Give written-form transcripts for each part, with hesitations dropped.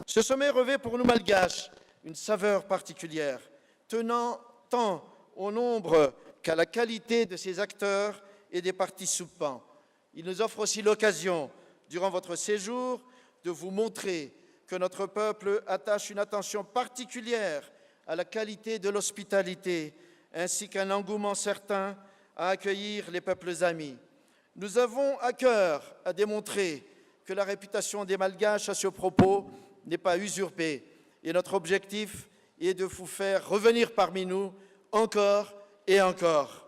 Ce sommet revêt pour nous Malgaches une saveur particulière, tenant tant au nombre qu'à la qualité de ses acteurs et des participants. Il nous offre aussi l'occasion, durant votre séjour, de vous montrer que notre peuple attache une attention particulière à la qualité de l'hospitalité, ainsi qu'un engouement certain à accueillir les peuples amis. Nous avons à cœur à démontrer que la réputation des Malgaches à ce propos n'est pas usurpée, et notre objectif est de vous faire revenir parmi nous encore et encore.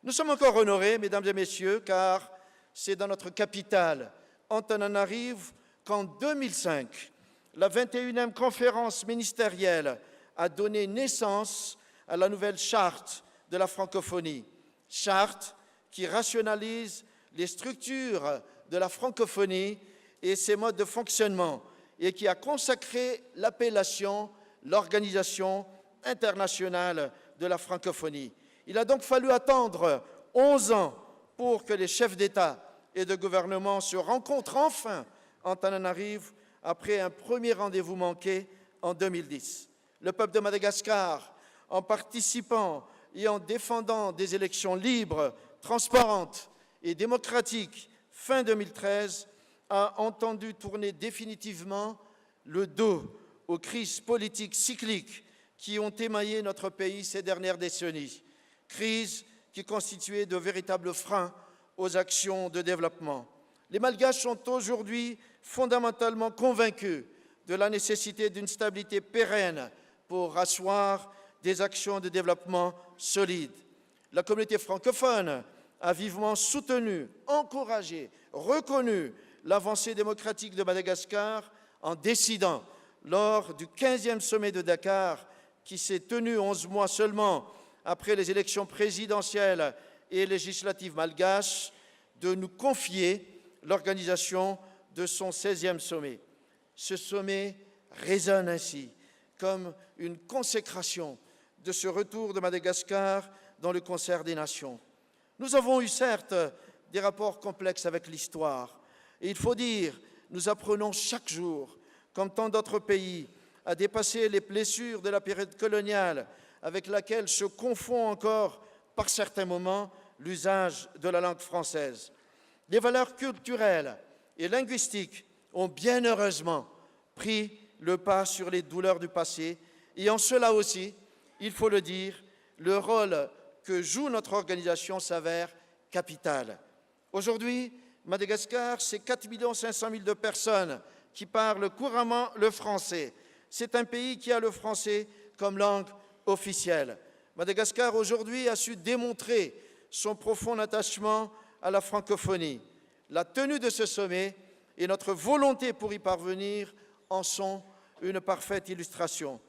Nous sommes encore honorés, mesdames et messieurs, car c'est dans notre capitale, Antananarivo, qu'en 2005, la 21e conférence ministérielle a donné naissance à la nouvelle charte de la francophonie, charte qui rationalise les structures de la francophonie et ses modes de fonctionnement et qui a consacré l'appellation l'Organisation internationale de la francophonie. Il a donc fallu attendre 11 ans pour que les chefs d'État et de gouvernement se rencontrent enfin en Antananarivo après un premier rendez-vous manqué en 2010. Le peuple de Madagascar, en participant et en défendant des élections libres, transparentes et démocratiques fin 2013, a entendu tourner définitivement le dos aux crises politiques cycliques qui ont émaillé notre pays ces dernières décennies, crises qui constituaient de véritables freins aux actions de développement. Les Malgaches sont aujourd'hui fondamentalement convaincus de la nécessité d'une stabilité pérenne pour asseoir des actions de développement solides. La communauté francophone a vivement soutenu, encouragé, reconnu l'avancée démocratique de Madagascar en décidant, lors du 15e sommet de Dakar, qui s'est tenu 11 mois seulement après les élections présidentielles et législatives malgaches, de nous confier l'organisation de son 16e sommet. Ce sommet résonne ainsi comme une consécration de ce retour de Madagascar dans le concert des nations. Nous avons eu certes des rapports complexes avec l'histoire, et il faut dire, nous apprenons chaque jour, comme tant d'autres pays, à dépasser les blessures de la période coloniale avec laquelle se confond encore, par certains moments, l'usage de la langue française. Les valeurs culturelles et linguistiques ont bien heureusement pris le pas sur les douleurs du passé, et en cela aussi, il faut le dire, le rôle que joue notre organisation s'avère capital. Aujourd'hui, Madagascar, c'est 4 500 000 de personnes qui parlent couramment le français. C'est un pays qui a le français comme langue officielle. Madagascar, aujourd'hui, a su démontrer son profond attachement à la francophonie. La tenue de ce sommet et notre volonté pour y parvenir en sont une parfaite illustration.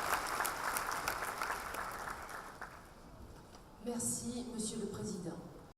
Merci, Monsieur le Président.